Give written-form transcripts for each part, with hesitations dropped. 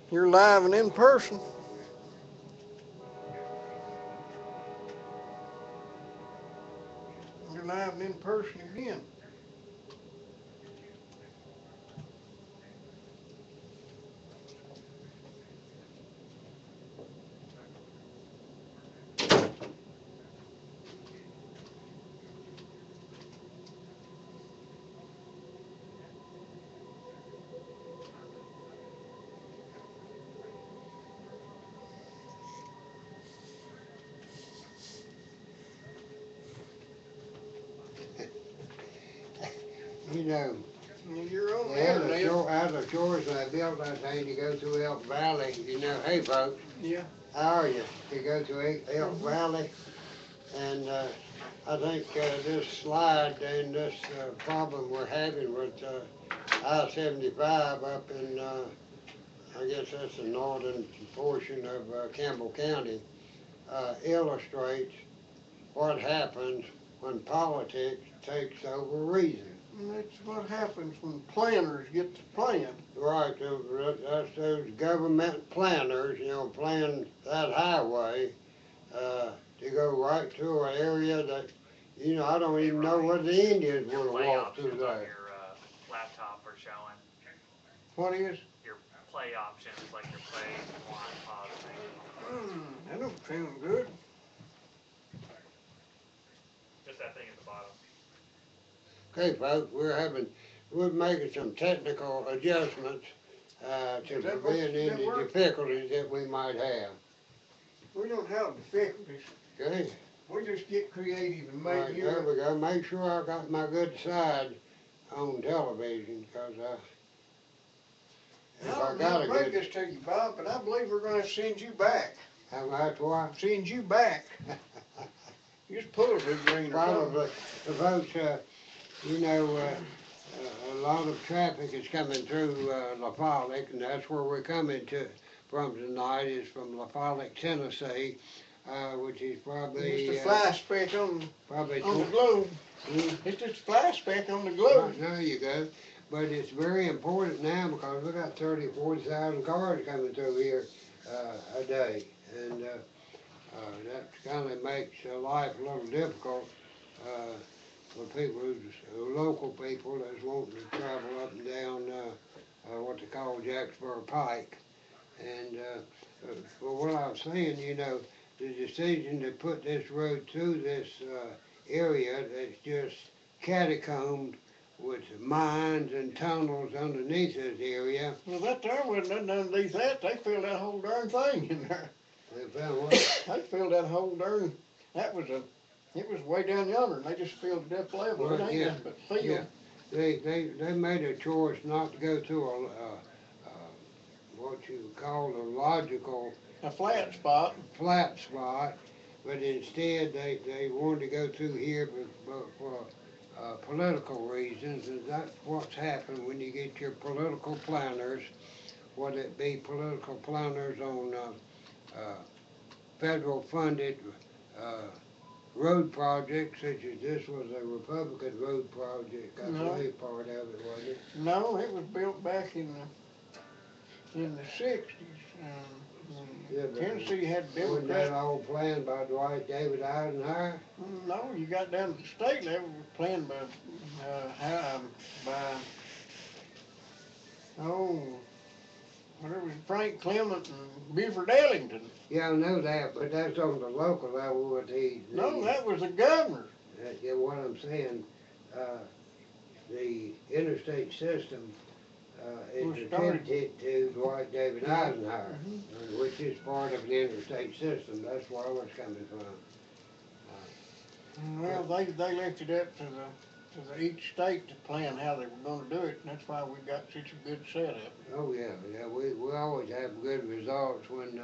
You're live and in person. You're live and in person again. You know, You're on as the a internet. as a choice I built that thing to go through Elk Valley. You know, hey folks, Yeah. how are you? To go through Elk Valley, and I think this slide and this problem we're having with I-75 up in, I guess that's the northern portion of Campbell County, illustrates what happens when politics takes over reason. And that's what happens when planners get to plan. Right, that's those government planners, plan that highway to go right through an area that, I don't even know where the Indians would have walked through there. Your laptop are showing What is? your play options, like your play, rewind, pause thing. That don't sound good. Just that thing at the bottom. Okay, folks, we're making some technical adjustments to prevent any difficulties that we might have. We don't have difficulties. Okay? We just get creative and Right, make there we go. Make sure I got my good side on television, because if I got a break good... this to you, Bob, but I believe we're going to send you back. That's why? Send you back. Just pull a big green or Probably. The folks, a lot of traffic is coming through LaFolic, and that's where we're coming from tonight, is from LaFolic, Tennessee, which is probably... Just a fly speck on probably the globe. It's just a fly speck on the globe. Right, there you go. But it's very important now, because we got 30,000, 40,000 cars coming through here a day, and that kind of makes life a little difficult for people local people that's wanting to travel up and down what they call Jacksboro Pike. And for what I was saying, the decision to put this road through this area that's just catacombed with mines and tunnels underneath this area. Well, that there wasn't nothing underneath that. They filled that whole darn thing in there. They found what? They filled that whole darn, it was way down yonder, and they just filled it up level. It ain't nothing but field. Yeah. They made a choice not to go through what you call a logical... A flat spot. Flat spot, but instead they wanted to go through here for political reasons, and that's what's happened when you get your political planners, whether it be political planners on federal funded road projects, such as this was a Republican road project, I believe part of it, wasn't it? No, it was built back in the 60s. Tennessee had Democrats. Wasn't that all planned by Dwight David Eisenhower? No, you got down to the state level, it was planned by whatever was Frank Clement and Buford Ellington. Yeah, I know that, but that's on the local level with these. No, that was the governor. Yeah, what I'm saying, the interstate system is attributed to Dwight David Eisenhower, which is part of the interstate system. That's where I was coming from. Well, they left it up to each state to plan how they were going to do it, and that's why we got such a good setup. Oh yeah, we always have good results when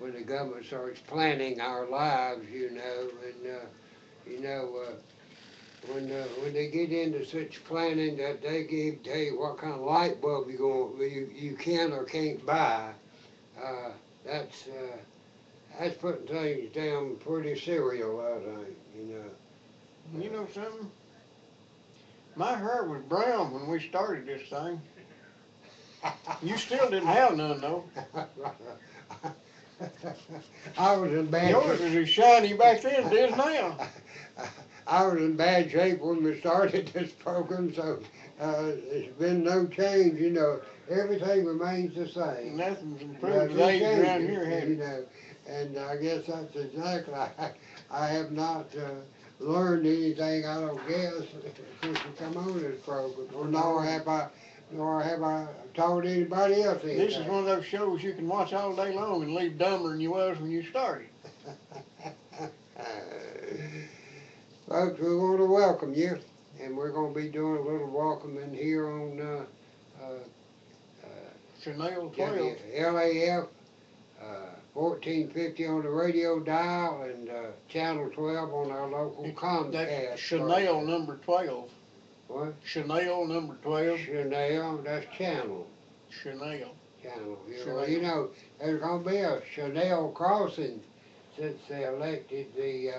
the government starts planning our lives, when they get into such planning that they tell you what kind of light bulb you can or can't buy, that's putting things down pretty serial, I think, You know something? My hair was brown when we started this thing. You still didn't have none though. I was in bad Yours shape. is as shiny back then as it is now. I was in bad shape when we started this program, so there's been no change, you know. Everything remains the same. Nothing's improved Nothing with age around changes, here, has you it? know. And I guess that's exactly, I have not learned anything, I don't guess, since we come on this program, or nor have I taught anybody else anything. This is one of those shows you can watch all day long and leave dumber than you was when you started. Folks, we want to welcome you, and we're going to be doing a little welcoming here on Chanel 12. LAF 1450 on the radio dial and channel 12 on our local Comcast. That's Chanel program. number 12. What? Chanel number 12. Chanel, that's channel. Chanel. Channel. Chanel. You know, there's going to be a Chanel crossing since they elected the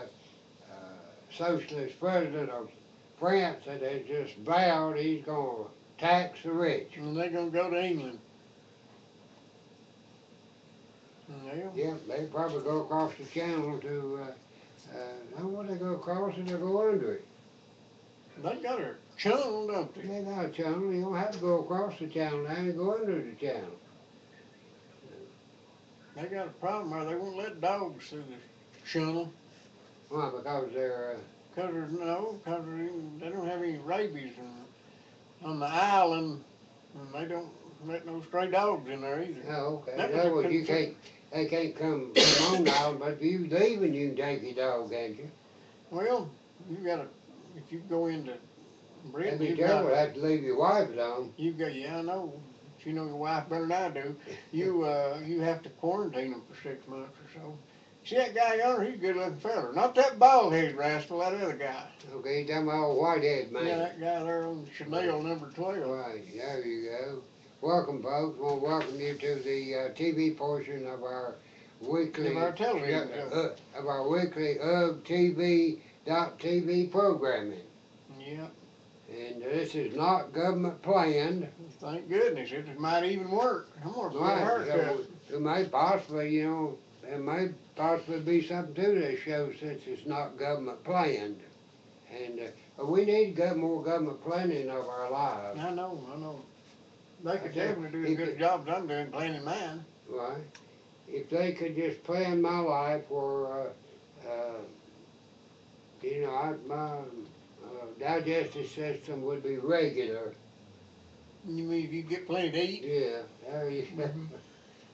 socialist president of France that has just vowed he's going to tax the rich. And they're going to go to England. Yeah. Yeah, they probably go across the channel to, now when they go across it, they go under it. They got a channel, don't they? They got a channel, you don't have to go across the channel, now you go under the channel. They got a problem where they won't let dogs through the channel. Why, because they're, Because they don't have any rabies on the island, and they don't let no stray dogs in there either. oh, okay, That was that a way you concern. can't, they can't come on now, but if you leaving, you can take your dog, can't you? Well, you gotta, if you go into And Britain, be careful, have to leave your wife at home. yeah, I know, but you know your wife better than I do. You have to quarantine them for 6 months or so. See that guy yonder, he's a good looking fella. Not that bald headed rascal, that other guy. Okay, you talking about old whitehead man. Yeah, that guy there on Chanel number 12. Right, there you go. Welcome, folks. I want to welcome you to the TV portion of our weekly Of our television show. of our weekly ugtv.tv programming. Yeah, And this is not government planned. thank goodness. It might even work. I'm gonna get a haircut. It may possibly, you know, there may possibly be something to this show since it's not government planned. And we need more government planning of our lives. I know. They could Okay, definitely do as good a job as I'm doing planning mine. Right. If they could just plan my life where, you know, my digestive system would be regular. You mean if you get plenty to eat? Yeah, there you go. Mhm.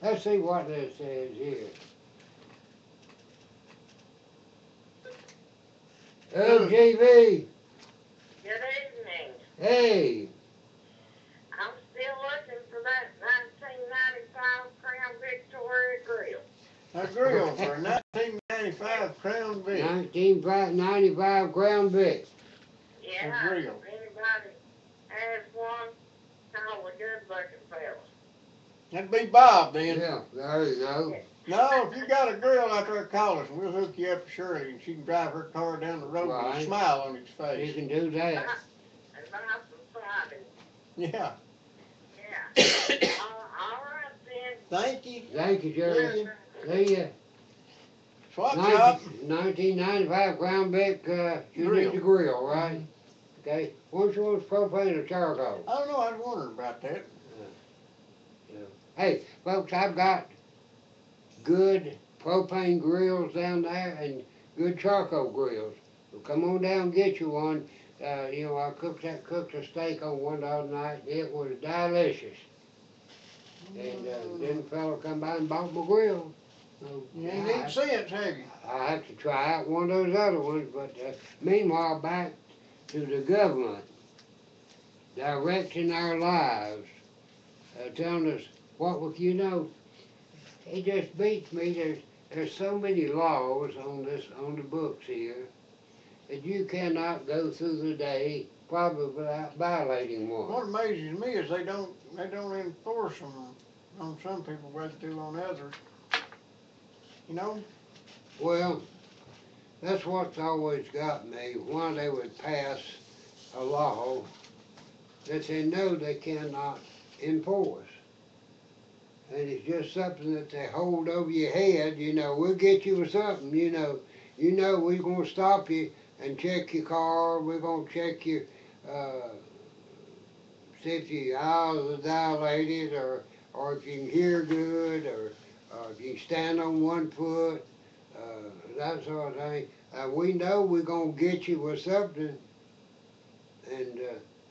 Let's see what this says here. OGV, Good evening. hey, I'm still looking for that 1995 Crown Victoria grill. A grill for a 1995 Crown Vic. 1995 Crown Vic. Yeah, grill. if anybody has one, call a good looking fella. That'd be Bob then. Yeah, there you go. No, if you got a grill out there, call us and we'll hook you up to Shirley and she can drive her car down the road with a Right. smile on its You face. can do that. And nice and sliding. Yeah. Yeah. All right then. Thank you. Thank you, Shirley. See ya. Swap shop. 1995 Crown Vic, you need the grill, right? Okay. Which one's propane or charcoal? I don't know, I was wondering about that. Hey, folks, I've got good propane grills down there and good charcoal grills. So come on down and get you one. You know, I cooked a steak on one the other night. It was delicious. And then a fellow come by and bought my grill. So, You ain't need sense, have you? I have to try out one of those other ones, but meanwhile, back to the government directing our lives, telling us what we, you know, it just beats me. There's so many laws on the books here that you cannot go through the day probably without violating one. What amazes me is they don't enforce them on some people, but they do on others. You know? Well, that's what's always got me, why they would pass a law that they know they cannot enforce. and it's just something that they hold over your head, you know, we'll get you with something, you know. You know we're gonna stop you and check your car, we're gonna check your, see if your eyes are dilated, or if you can hear good, or if you can stand on one foot, that sort of thing. We know we're gonna get you with something, and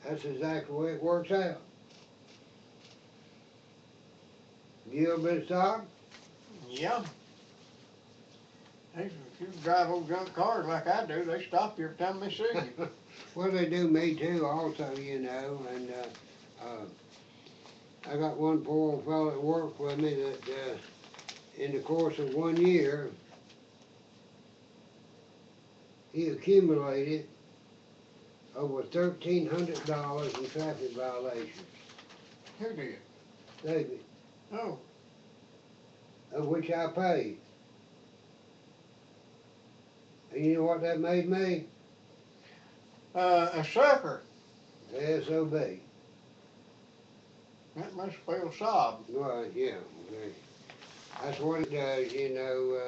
that's exactly the way it works out. You ever been stopped? Yeah. If you drive old junk cars like I do, they stop you every time they see you. Well, they do me too also, you know, and I got one poor old fellow that worked with me that in the course of 1 year, he accumulated over $1,300 in traffic violations. Who did? David, Oh, of which I paid. And you know what that made me? a sucker. SOB. That must spell sob. Right, yeah. Okay. That's what it does, you know.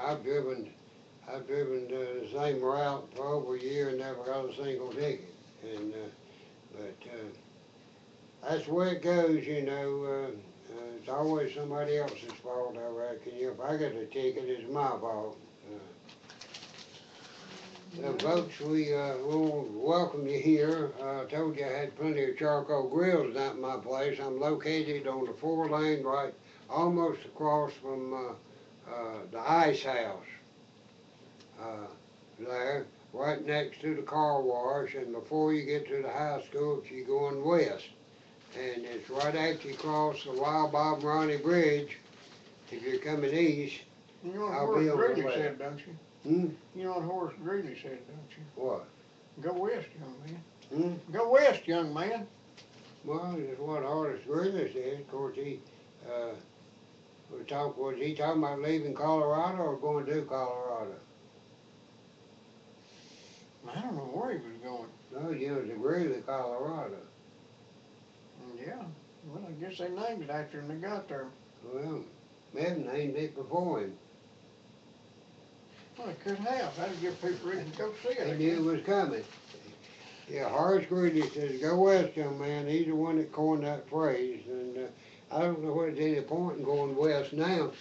I've driven the same route for over a year and never got a single ticket. And but that's the way it goes, you know. It's always somebody else's fault, I reckon. If I get a ticket, it's my fault. Folks, we will welcome you here. I told you I had plenty of charcoal grills down at my place. I'm located on the 4-lane right almost across from the ice house there, right next to the car wash, and before you get to the high school, if you're going west. And it's right after you cross the Wild Bob and Ronnie Bridge. If you're coming east, You know what I'll Horace be on the Greeley left. said, don't you? Hmm? You know what Horace Greeley said, don't you? What? Go west, young man. Hmm? Go west, young man. Well, that's what Horace Greeley said. Of course, he was he talking about leaving Colorado or going to Colorado? I don't know where he was going. No, you know, to Greeley, Colorado. Yeah. Well, I guess they named it after him. They got there. Well, Evan named it before him. Well, they could have. That'd give people reason to go see it. He I knew guess. it was coming. Yeah, Horace Greeley says, go west, young man. He's the one that coined that phrase. And I don't know whether there's any point in going west now.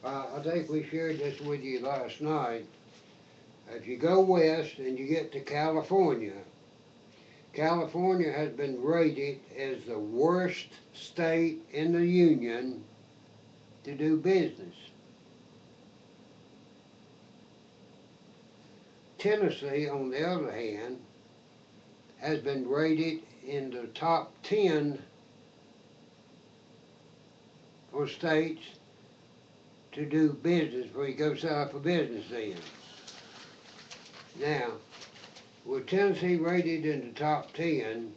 I think we shared this with you last night. If you go west and you get to California, California has been rated as the worst state in the union to do business. Tennessee, on the other hand, has been rated in the top 10 for states to do business, where you go set up a business in. Now, with Tennessee rated in the top 10,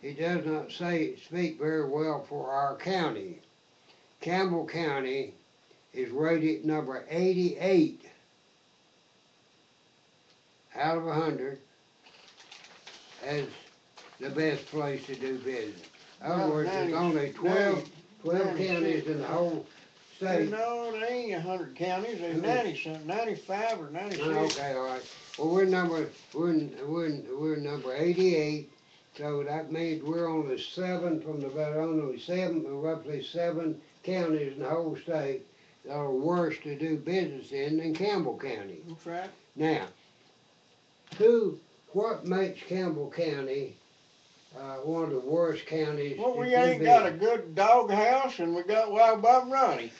it does not speak very well for our county. Campbell County is rated number 88 out of 100 as the best place to do business. In other words, there's only 12 counties in the whole state. No, there ain't 100 counties. There's 90-something, 95 or 96. Okay, all right. Well, we're number 88, so that means we're only roughly 7 counties in the whole state that are worse to do business in than Campbell County. That's right. Now, what makes Campbell County one of the worst counties? Well, to we do ain't got a business? good dog house, and we got Wild Bob and Ronnie.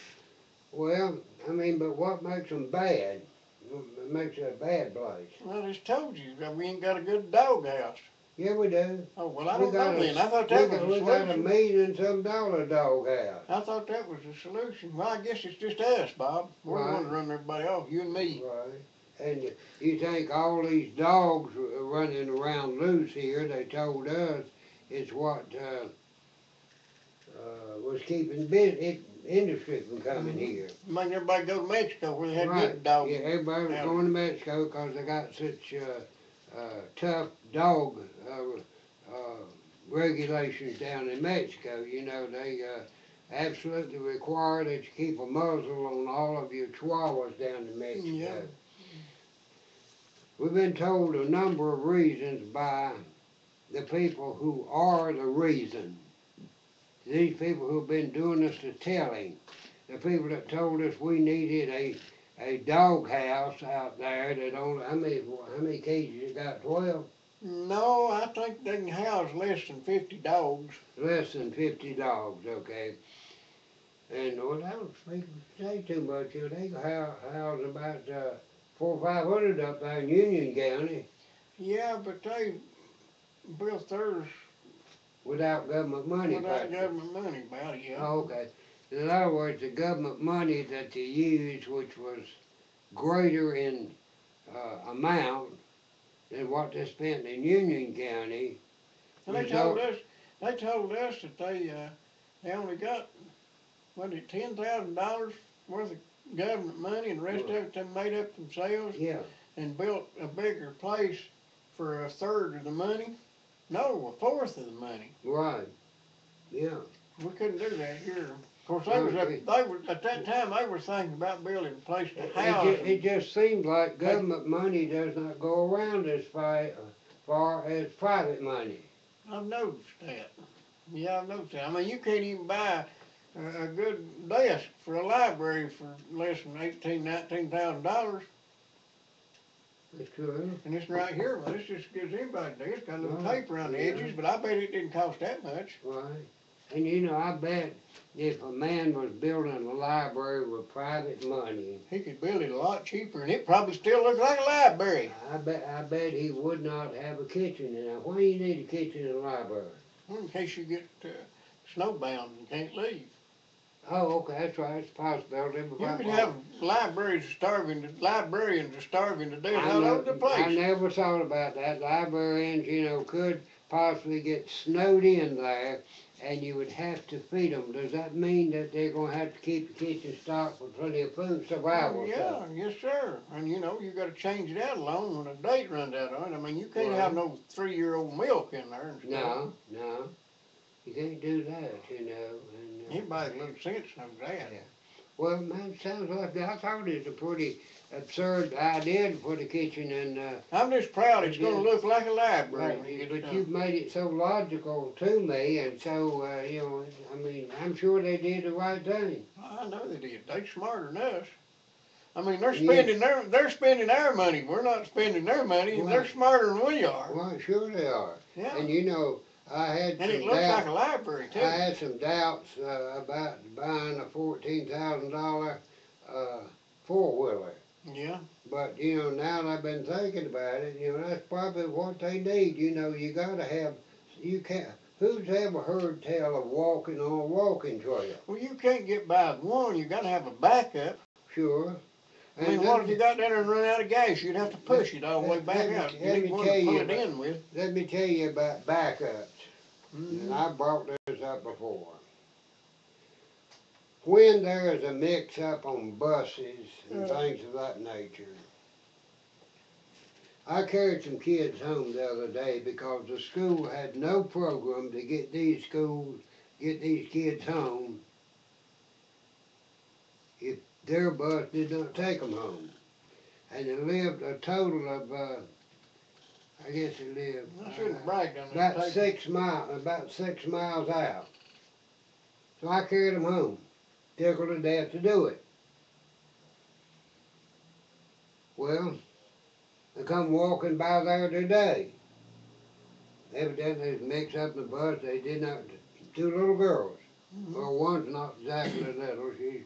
Well, I mean, but what makes them bad? What makes it a bad place? Well, I just told you that we ain't got a good dog house. Yeah, we do. Oh, well, I We don't know got a- then. I thought that was the We got solution. $1,000,000 dog house. I thought that was the solution. Well, I guess it's just us, Bob. We're the ones Right. running everybody off, you and me. Right. And you think all these dogs running around loose here, they told us, is what was keeping industry from coming here. Making everybody go to Mexico where they had Right. good dogs. Yeah, everybody was going to Mexico because they got such tough dog regulations down in Mexico. You know, they absolutely require that you keep a muzzle on all of your chihuahuas down in Mexico. Yeah. We've been told a number of reasons by the people who are the reason. These people who've been doing us the telling. The people that told us we needed a dog house out there that only, how many cages you got? 12? No, I think they can house less than 50 dogs. Less than 50 dogs, okay. And well, I don't say too much. You know, they can house about 400 or 500 up there in Union County Yeah, but they built theirs without government money. without practically. government money about it, yeah. Oh, okay. In other words, the government money that they used, which was greater in amount than what they spent in Union County. And they told us that they only got, what is it, $10,000 worth of government money, and the rest of it they made up themselves Yeah, and built a bigger place for a third of the money. No, a fourth of the money. right. Yeah. We couldn't do that here. Of course, they was at that time they were thinking about building a place to house It just seems like government money does not go around as far as private money. I've noticed that. Yeah, I've noticed that. I mean, you can't even buy a good desk for a library for less than $19,000. That's true. And it's right here, well, this just gives anybody a desk. Got a little Right, tape around the yeah. edges, but I bet it didn't cost that much. Right. And you know, I bet if a man was building a library with private money, He could build it a lot cheaper, and it probably still looks like a library. I bet he would not have a kitchen. And why do you need a kitchen in a library? In case you get snowbound and can't leave. Oh, okay, that's right. It's a possibility. You could have librarians starving to death I all over the I place. never thought about that. Librarians, you know, could possibly get snowed in there, and you would have to feed them. Does that mean that they're going to have to keep the kitchen stocked with plenty of food, survival stuff? Yeah, yes, sir. And you know, you got to change it out alone when a date runs out on it. I mean, you can't Right. have no 3-year-old milk in there and stuff. No, you can't do that, you know. And, Anybody with little sense knows that. Yeah. Well, man, sounds like I thought it's a pretty absurd idea to put a kitchen in. I'm just proud it's going to Yeah. look like a library when you get But done. you've made it so logical to me, and so you know, I mean, I'm sure they did the right thing. I know they did. They smarter than us. I mean, they're Yeah. spending our money. We're not spending their money, and they're Right. smarter than we are. Well, sure they are. Yeah. And you know, I had And it some looks like doubts. a library too. I had some doubts about buying a $14,000 four-wheeler. Yeah. But, you know, now that I've been thinking about it, you know, that's probably what they need. You know, you gotta have, you can't, who's ever heard tell of walking on a walking trail? Well, you can't get by with one. You got to have a backup. Sure. I mean, what if you got there and run out of gas? You'd have to push it all the way back out. You let need me one tell to pull you it in with. Let me tell you about backups. And Mhm. I brought this up before. When there is a mix-up on buses and things of that nature, I carried some kids home the other day because the school had no program to get these kids home if their bus did not take them home. And they lived a total of, I guess they lived I shouldn't brag on this about table. 6 miles out. So I carried them home, tickled to death to do it. Well, they come walking by there today. Evidently, it was mixed up in the bus. They did not, two little girls. Mhm. Well, one's not exactly little. She's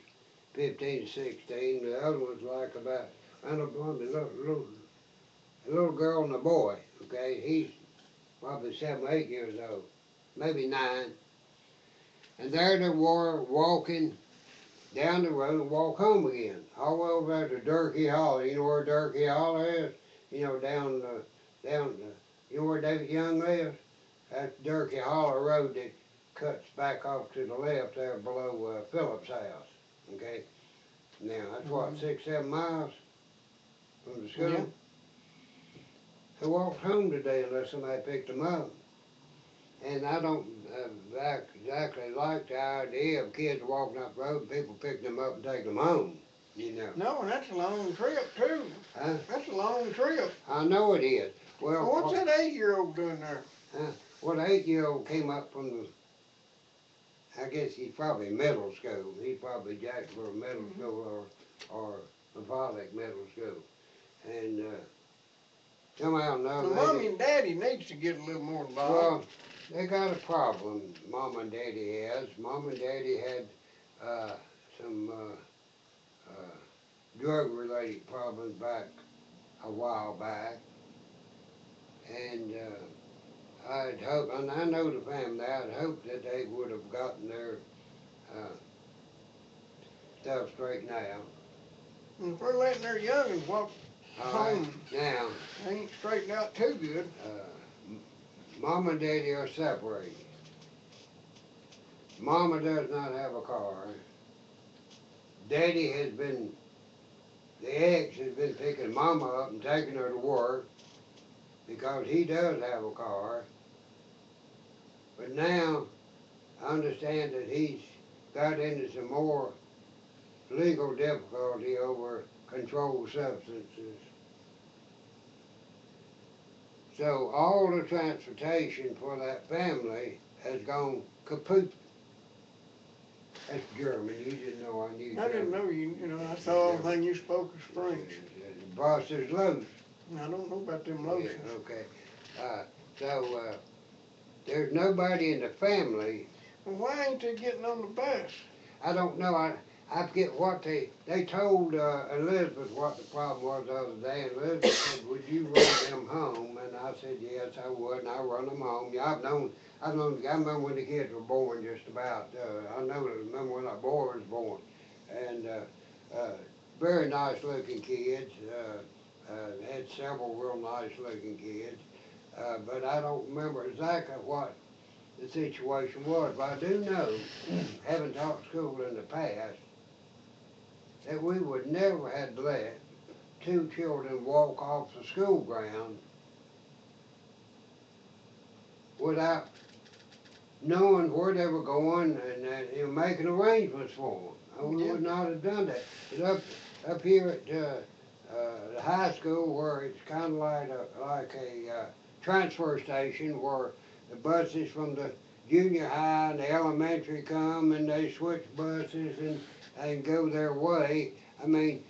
15, 16. The other one's like about, I don't know, a little girl and a boy. Okay, he's probably 7 or 8 years old, maybe 9. And there they were walking down the road and walk home again. All the way over there to Durkee Hollow. You know where Durkee Hollow is? You know, you know where David Young lives? That's Durkee Hollow Road that cuts back off to the left there below Phillips' house. Okay? Now, that's what, 6, 7 miles from the school? Yeah. They walked home today unless somebody picked them up. And I don't exactly like the idea of kids walking up the road and people picking them up and taking them home, you know. No, and that's a long trip too. Huh? That's a long trip. I know it is. Well, Well, what's that 8-year-old doing there? well, the 8-year-old came up from the, I guess he's probably middle school. He's probably Jacksboro Middle School or Mavolic Middle School. And somehow or another, The mommy and daddy needs to get a little more involved. well, they got a problem, Mom and Daddy has. Mom and Daddy had some drug-related problems back a while back. And I'd hope, and I know the family, I'd hope that they would have gotten their stuff straightened out. And if we're letting their youngins walk All right, home, now, they ain't straightened out too good. Mom and Daddy are separated. Mama does not have a car. Daddy has been, the ex has been picking Mama up and taking her to work because he does have a car. But now, I understand that he's got into some more legal difficulty over controlled substances. So all the transportation for that family has gone kaput. That's German. You didn't know I knew I didn't German. know you know, I thought everything you spoke was French. Boss is loose. I don't know about them lotions. Yeah, okay. So there's nobody in the family. Well, why ain't they getting on the bus? I don't know. I forget what they told Elizabeth what the problem was the other day, and Elizabeth said, "Would you run them home?" And I said, "Yes, I would." And I run them home. Yeah, I remember when the kids were born. Just about. I remember when our boy was born, and very nice looking kids. Had several real nice looking kids, but I don't remember exactly what the situation was. But I do know, having taught school in the past, that we would never have let two children walk off the school ground without knowing where they were going and making arrangements for them. We would not have done that. But up here at the high school, where it's kind of like a transfer station, where the buses from the junior high and the elementary come and they switch buses and go their way. I mean,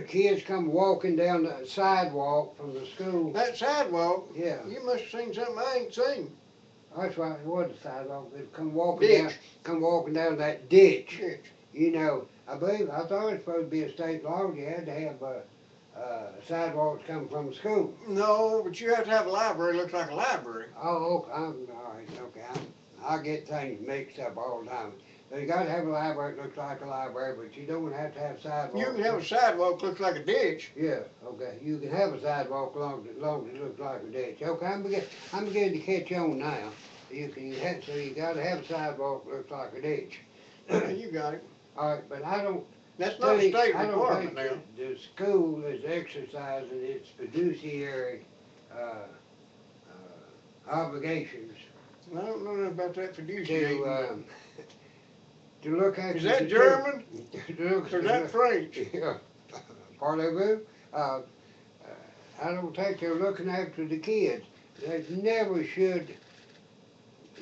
kids come walking down the sidewalk from the school. That sidewalk, Yeah, you must have seen something I ain't seen. that's right. It was a sidewalk. They come Ditch. walking down that ditch. Ditch. You know, I thought it was supposed to be a state law. You had to have sidewalks coming from the school. No, but you have to have a library, looks like a library. Oh, okay. All right. Okay. I get things mixed up all the time. So you got to have a library that looks like a library, but you don't have to have sidewalks. You can have a sidewalk looks like a ditch. Yeah. Okay. You can have a sidewalk long as it looks like a ditch. Okay. I'm beginning to catch on now. So you got to have a sidewalk that looks like a ditch. Yeah, you got it. All right, but I don't. That's not a state I don't requirement think now. the school is exercising its fiduciary obligations I don't know nothing about that fiduciary. to look after. Is that German? Or is that French? Yeah, parlez-vous? I don't think they're looking after the kids. They never should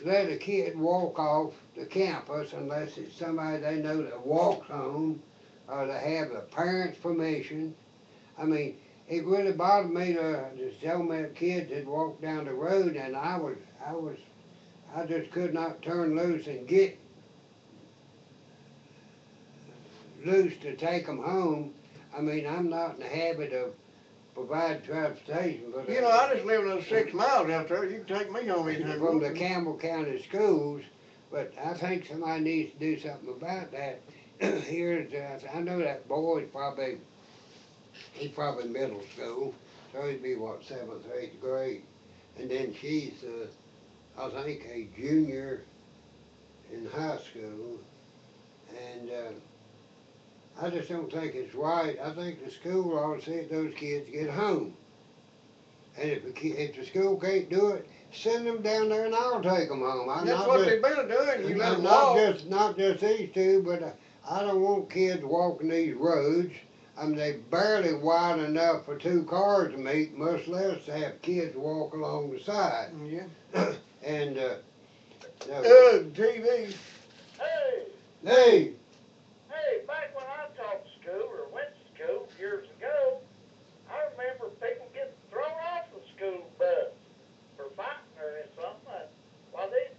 let a kid walk off the campus unless it's somebody they know that walks home, or they have the parents' permission. I mean, it really bothered me to tell me that kids had walked down the road, and I just could not turn loose and get loose to take them home. I mean, I'm not in the habit of providing transportation, but You know, I just live another 6 miles out there. You can take me home anytime you from want the to. Campbell County schools, but I think somebody needs to do something about that. I know that boy he's probably middle school, so he'd be what, 7th or 8th grade, and then she's I think a junior in high school, and I just don't think it's right. I think the school ought to see if those kids get home. And if the school can't do it, send them down there and I'll take them home. I'm That's not what just, they've been doing, you let and them not walk. just these two, but I don't want kids walking these roads. I mean, they barely wide enough for two cars to meet, much less to have kids walk along the side. Yeah. And, TV. Hey, hey, back when I taught school or went to school years ago, I remember people getting thrown off the school bus for fighting or something. While they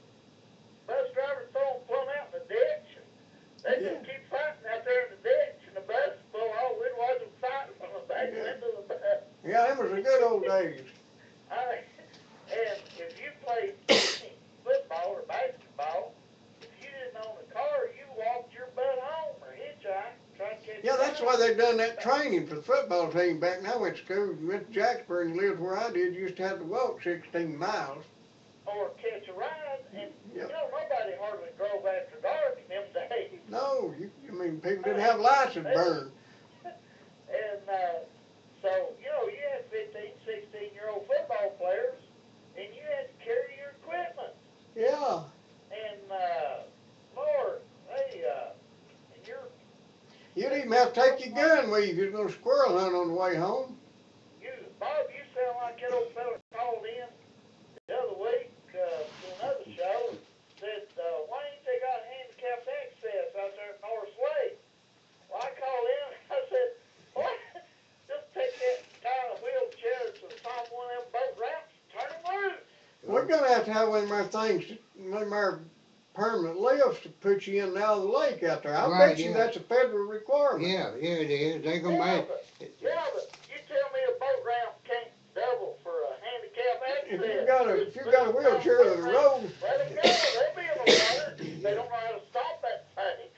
bus drivers throw them plumb out in the ditch, and they Yeah. just keep fighting out there in the ditch, and the bus blow all we'd watch them fighting from the back Yeah. window of the bus. Yeah, them was the good old days. And if you played football or basketball, if you didn't own a car, you walked your butt home or hitchhiked, tried to catch Yeah, a that's ride. why they done that training for the football team back when I went to school. You went to Jacksburg and lived where I did, you used to have to walk 16 miles. Or catch a ride, and Yep. nobody hardly drove after dark in them days. No, I mean, people didn't have lights that burned. And so, you had 15, 16-year-old football players, and you had to carry your equipment. Yeah. And, Lord, and You'd even have to take your gun with you if you was going to squirrel hunt on the way home. Bob, you sound like that old fella called in the other week to another show and said, why ain't they got handicapped access out there at North Lake? Well, I called in and I said, what? Just take that guy in a wheelchair to the top of one of them boat ramps and turn him loose. We're going to have one of our things, one of our permanent lifts to put you in and out of the lake out there. I Right, bet you yeah. that's a federal requirement. yeah, it is. They gonna make. But you tell me a boat ramp can't double for a handicap access. If you got a wheelchair to the road, Let them go. They'll be in the water. They don't know how to stop that thing.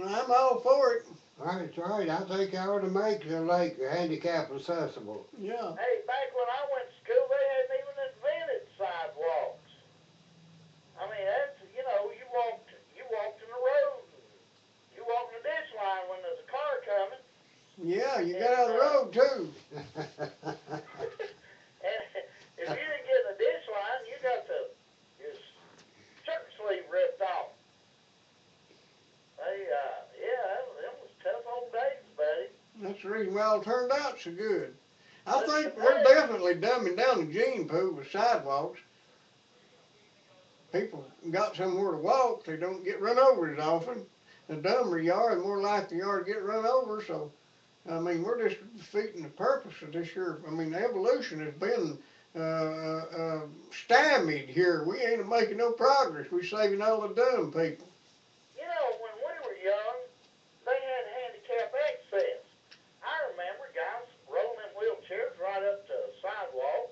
I'm all for it. That's right. I think I ought to make the lake handicap accessible. Yeah. Hey, back when I went to school, they hadn't even invented sidewalks. I mean, that's, you walked in the road. You walked in the ditch line when there's a car coming. Yeah, you got out of the road too. And if you didn't get in the ditch line, you got your shirt sleeve ripped off. Them was tough old days, buddy. That's the reason we all turned out so good. I think we're definitely dumbing down the gene pool with sidewalks. People got somewhere to walk, they don't get run over as often. The dumber you are, the more likely you are to get run over, so, I mean, we're just defeating the purpose of this year. I mean, evolution has been stymied here. We ain't making no progress. We're saving all the dumb people. When we were young, they had handicap access. I remember guys rolling them wheelchairs right up to a sidewalk,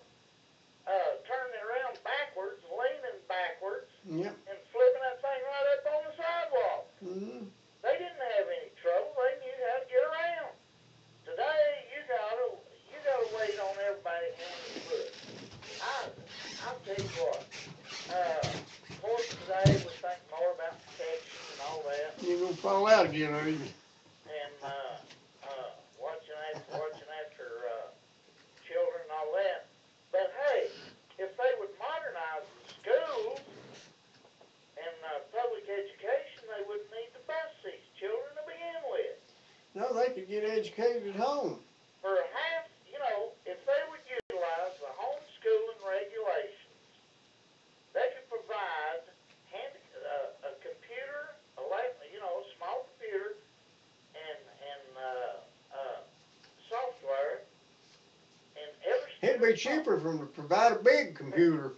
turning it around backwards, leaning backwards, Yep. and flipping that thing right up on the sidewalk. Mm-hmm. They didn't have any trouble. They knew how to get around. Today, you gotta wait on everybody hand and foot. I'll tell you what. Of course, today we think more about protection and all that, You're gonna fall out again, are you? and watching after children and all that. But hey, if they would modernize the schools and public education, they wouldn't need to bus these children to begin with. No, they could get educated at home. For half, if they would utilize the homeschooling regulations, they could provide a computer, a small computer, and software, and every It'd be cheaper for them to provide a big computer.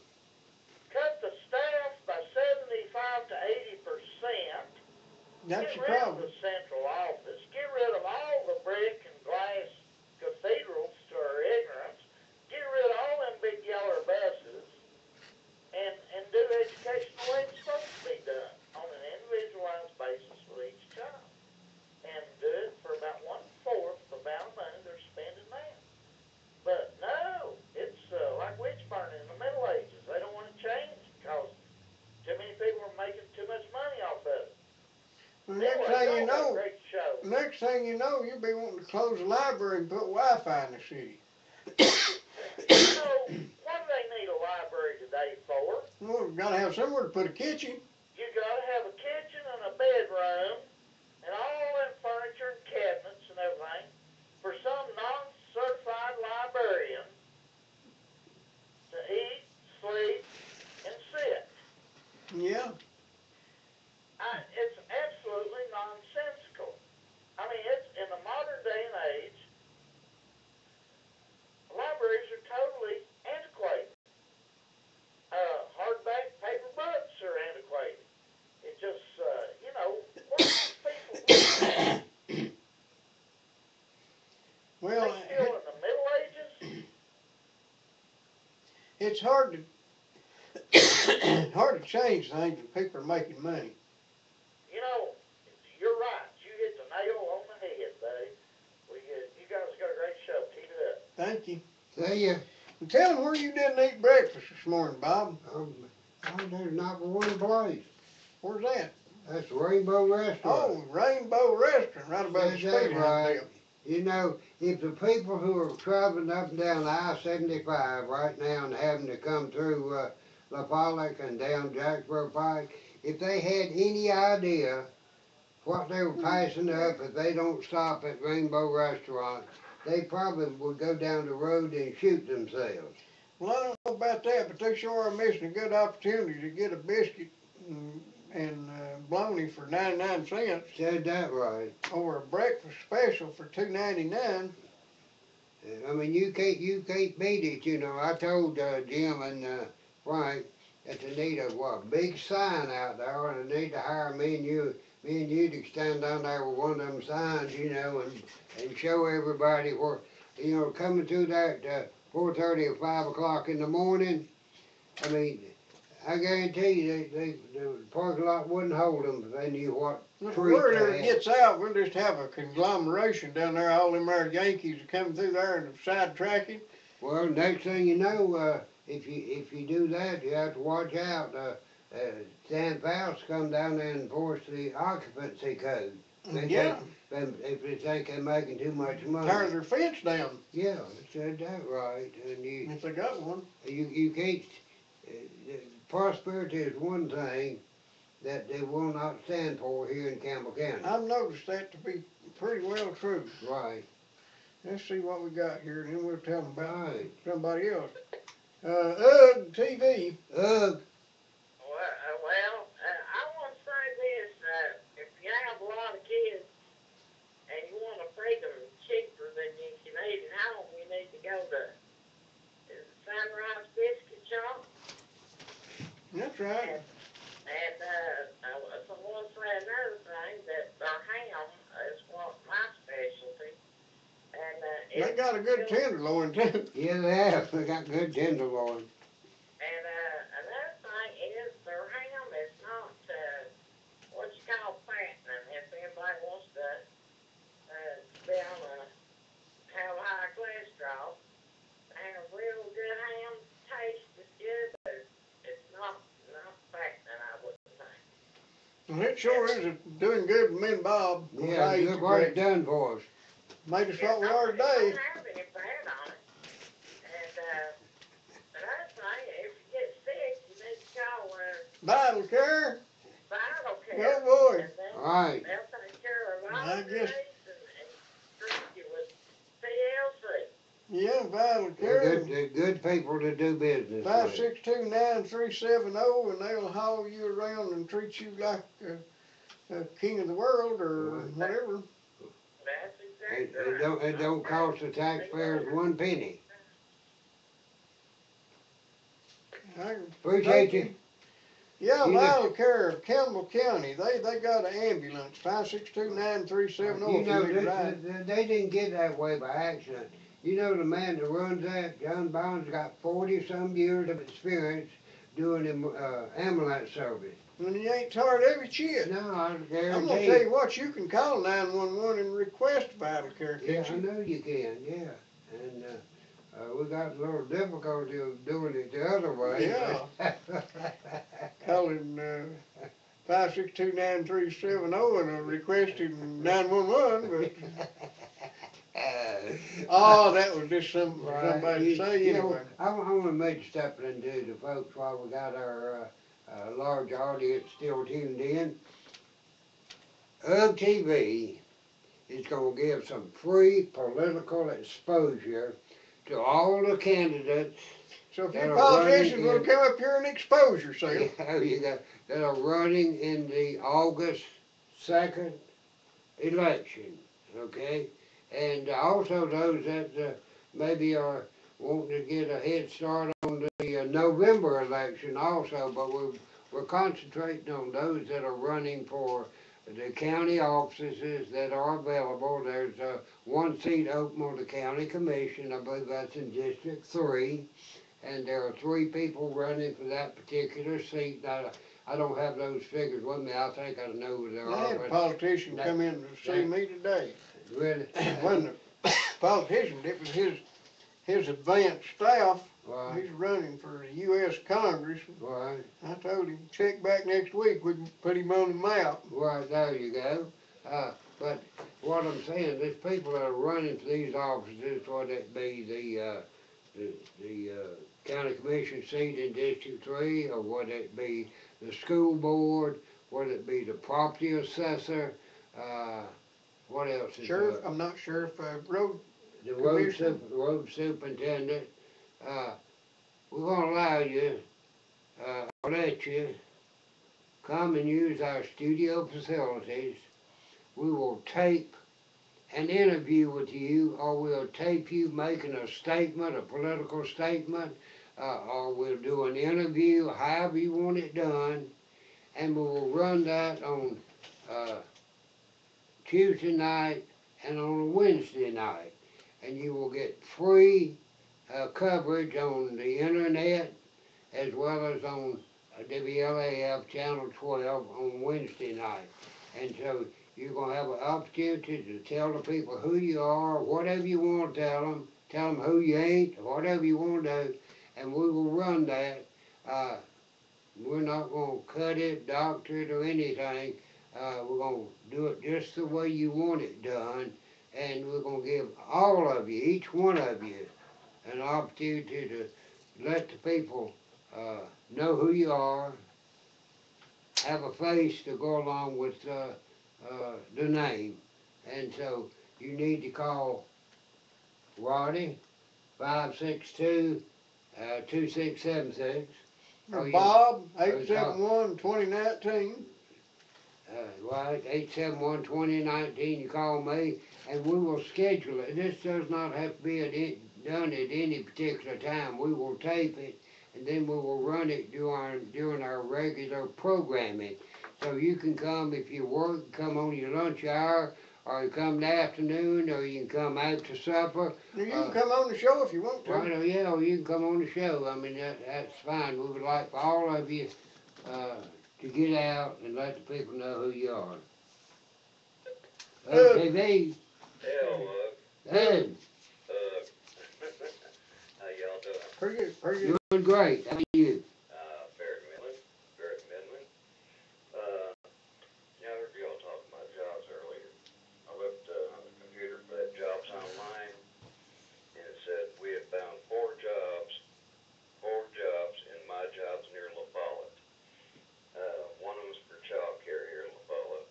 cut the staff by 75 to 80%. That's Get your rid of problem. the central office. Get rid of all the brick and glass cathedrals to our ignorance. Get rid of all them big yellow buses, and do education the way it's supposed to be done, on an individualized basis with each child. And do it for about 1/4 the amount of money they're spending now. But no, it's like witch burning in the Middle Ages. They don't want to change because too many people are making too much money off of it. The Anyway, great show. next thing you know, you'll be wanting to close the library and put Wi-Fi in the city. What do they need a library to Well, we gotta have somewhere to put a kitchen. You gotta have a kitchen and a bedroom and all them furniture and cabinets and everything for some non-certified librarian to eat, sleep, and sit. Yeah. It's absolutely nonsensical. I mean, it's in the modern day and age, libraries are totally antiquated. Hardback paper books are antiquated. It just, what are these people looking at? Well, They still in the Middle Ages? it's hard to change things when people are making money. You know, you're right. You hit the nail on the head, buddy. You guys got a great show. Keep it up. Thank you. See ya. And tell them where you didn't eat breakfast this morning, Bob. Oh, there's not but one place. Where's that? That's Rainbow Restaurant. Oh, Rainbow Restaurant, right above the Is that speed right? limit. You know, if the people who are traveling up and down I-75 right now and having to come through La Pollock and down Jacksboro Pike, if they had any idea what they were passing up if they don't stop at Rainbow Restaurant, they probably would go down the road and shoot themselves. Well, I don't know about that, but they sure are missing a good opportunity to get a biscuit and bologna for 99 cents Said that right. or a breakfast special for $2.99. I mean, you can't beat it, you know. I told Jim and Frank that they need a big sign out there, and they need to hire me and you to stand down there with one of them signs, you know, and show everybody where, you know, coming through that 4:30 or 5 o'clock in the morning. I mean, I guarantee you, the parking lot wouldn't hold them if they knew what If treat word they ever had. gets out, we'll just have a conglomeration down there. All them there Yankees are coming through there and sidetracking. Well, next thing you know, if you do that, you have to watch out. Stan Faust come down there and enforce the occupancy code. Yeah, If they think they're making too much money. tear their fence down Yeah, said that right. And if they got one. you can't. Prosperity is one thing that they will not stand for here in Campbell County. I've noticed that to be pretty well true. Right. Let's see what we got here, and then we'll tell them about Right. somebody else. TV. Ugh. Well, I want to say this. If you have a lot of kids and you want to feed them cheaper than you can eat at home, you need to go to Sunrise Biscuit Shop. That's right. And I want to say another thing, that their ham is what my specialty. And They got a good tenderloin too. Yeah, they have. They got good tenderloin. And another thing is their ham is not what you call fattening. If anybody wants to be on have high cholesterol, they have real good ham. Taste is good, but it's not fattening, I wouldn't think. Well, it sure is doing good for me and Bob. Yeah, I eat look the what it's bread. done for us. Made us what we are It today. don't have any fat on it. And another thing, if you get sick, you need to call Vital Care. Vital Oh Care. boy. And Right. they'll take care of all I your guess- needs and treat you with TLC. Yeah, Vital They're Care. good people to do business with. 562-9370, and they'll haul you around and treat you like a king of the world or whatever. That's exactly right. It don't cost the taxpayers one penny. I Appreciate thank you. Yeah, You Vital Care of Campbell County. They got an ambulance. 562-9370. You if know, need a ride. they didn't get that way by accident. You know, the man that runs that, John Bonds, got 40-some years of experience doing ambulance service. And you ain't tired of it yet. No, I I'm guarantee gonna tell you what, you can call 911 and request Vital Care, Yeah, can't I you? know you can, yeah. And we got a little difficulty of doing it the other way. Yeah. Calling 562-9370 and requesting 911, but Oh, that was just something for Right, somebody to say you know, anyway. I want to make a statement to the folks while we got our large audience still tuned in. UGTV is going to give some free political exposure to all the candidates. So if That you are politicians running want to come up here and expose yourself, that are running in the August 2nd election, okay? And also those that maybe are wanting to get a head start on the November election also, but we're concentrating on those that are running for the county offices that are available. There's one seat open on the county commission, I believe that's in District 3, and there are 3 people running for that particular seat. I don't have those figures with me. I think I know who they I are, had a but politician come in to see me today. really, When the politician, it was his advanced staff. right, He's running for the U.S. Congress. right, I told him, check back next week, we can put him on the map. right, there you go. But what I'm saying, there's people that are running for these offices, whether it be the county commission seat in District 3, or whether it be the school board, whether it be the property assessor, what else is Sheriff, I'm not sheriff, road the commissioner. road superintendent. We're gonna allow you, or let you come and use our studio facilities. We will tape an interview with you, or we'll tape you making a statement, a political statement, or we'll do an interview, however you want it done, and we will run that on Tuesday night and on a Wednesday night. And you will get free coverage on the internet as well as on WLAF Channel 12 on Wednesday night. And so you're going to have an opportunity to tell the people who you are, whatever you want to tell them who you ain't, whatever you want to do, and we will run that. We're not going to cut it, doctor it, or anything. We're going to do it just the way you want it done, and we're going to give all of you, each one of you, an opportunity to let the people know who you are, have a face to go along with the name. And so you need to call Roddy, 562-2676. Or you- Bob, or you call- 871-2019. Right, 871-2019, you call me, and we will schedule it. This does not have to be done at any particular time. We will tape it, and then we will run it during our regular programming. So you can come if you work, come on your lunch hour, or you come in the afternoon, or you can come after supper. You can come on the show if you want to. Right, yeah, or you can come on the show. I mean, that's fine. We would like for all of you to get out and let the people know who you are. TV. Hell, Ed, how y'all doing? Pretty good, pretty good. doing great. How are you? Very middling, very middling. Yeah, I heard y'all talking about jobs earlier. I looked on the computer for that jobs online, and it said we had found four jobs in my jobs near La Follette. One of them's for child care here in La Follette.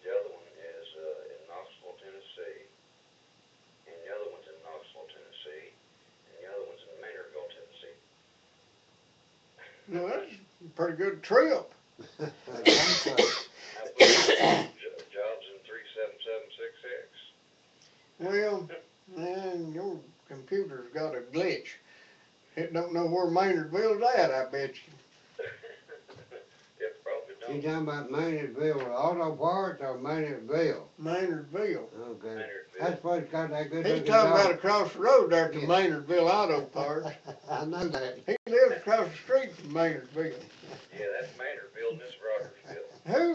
The other one is in Knoxville, Tennessee, and the other one's in Knoxville, Tennessee, and the other one's in Maynardville, Tennessee. No, that's a pretty good trip. I think so. I put jobs in 37766. Well, man, your computer's got a glitch. It don't know where Maynardville's at, I bet you. It probably You don't. talking about Maynardville Auto Parts or Maynardville? Maynardville. Okay. Maynardville. That's what's got that good He's looking talking about dog. across the road there to Yeah. Maynardville Auto Parts. I know that. He lives across the street from Maynardville. Yeah, that's Maynardville and this Rogersville. Who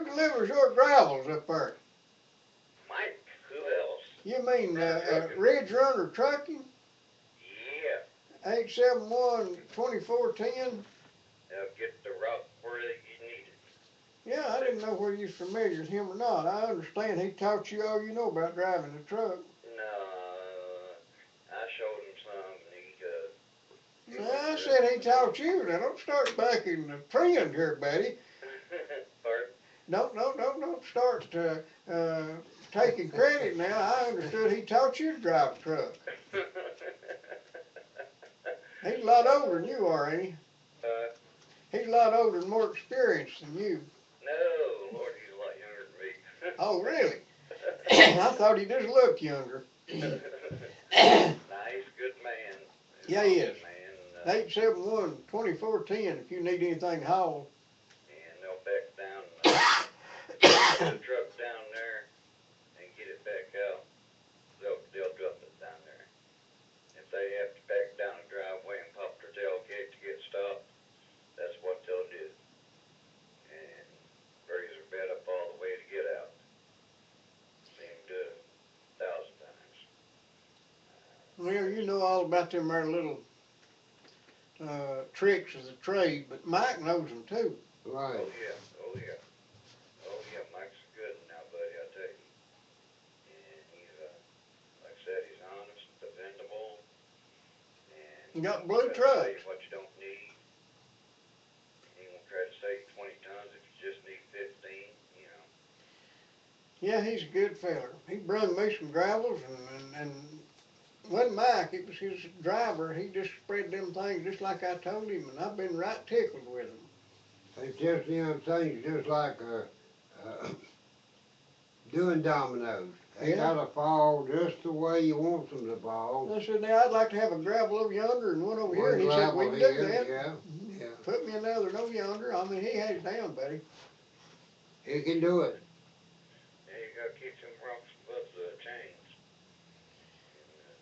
delivers your gravels up there? Mike, who else? You mean Ridge Runner Trucking? Yeah. 871-2410? Get the route where you need it. Yeah, I didn't know whether you're familiar with him or not. I understand he taught you all you know about driving a truck. No, I said he taught you. Now don't start backing the trend here, Betty. Pardon? Don't start taking credit now. I understood he taught you to drive a truck. He's a lot older than you are, ain't he? He's a lot older and more experienced than you. No, Lord, he's a lot younger than me. Oh, really? I thought he just looked younger. Nah, he's a good man. Yeah, he is. Man, 871-2410 if you need anything hauled. and they'll back down, get a truck down there and get it back out. They'll drop it down there. If they have to back down a driveway and pop their tailgate to get stopped, that's what they'll do. And raise their bed up all the way to get out. Seen them do it 1,000 times. Well, you know all about them there little tricks of the trade, but Mike knows them too. Right. Oh yeah, oh yeah. Oh yeah, Mike's good now, buddy, I tell you. And he's, like I said, he's honest, dependable, and You got blue he'll tell trucks. you what you don't need. He won't try to save 20 tons if you just need 15, you know. Yeah, he's a good feller. He brung me some gravels and wasn't Mike, it was his driver. He just spread them things just like I told him, and I've been right tickled with him. It's just, things just like doing dominoes. They Yeah. gotta fall just the way you want them to fall. I said, now I'd like to have a gravel over yonder and one over here. And he said, we can gravel do that. here, yeah. Put me another over yonder. I mean, he had it down, buddy. He can do it. Yeah, you gotta keep them rocks above the chains. And,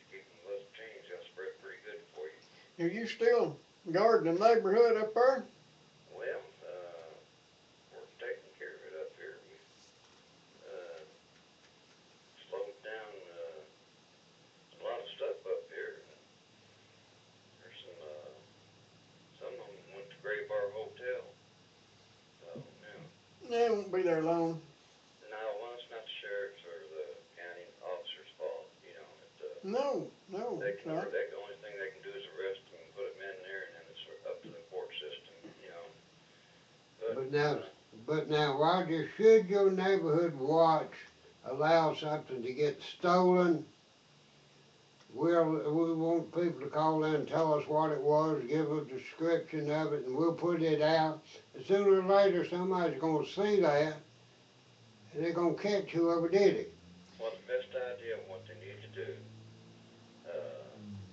to keep them above the chains, they'll spread pretty good for you. Are you still guarding the neighborhood up there? Well, we're taking care of it up here. We slowed down a lot of stuff up here. There's some of them went to Gray Bar Hotel. So, They won't be there long. no, well, it's not the sheriff's or the county officer's fault, you know. No, The it's not. only thing they can do is arrest them and put them in there, and then it's up to the court system, you know. But now, Roger, should your neighborhood watch allow something to get stolen, we want people to call in and tell us what it was, give a description of it, and we'll put it out. And sooner or later, somebody's gonna see that, and they're gonna catch whoever did it. Well, the best idea of what they need to do,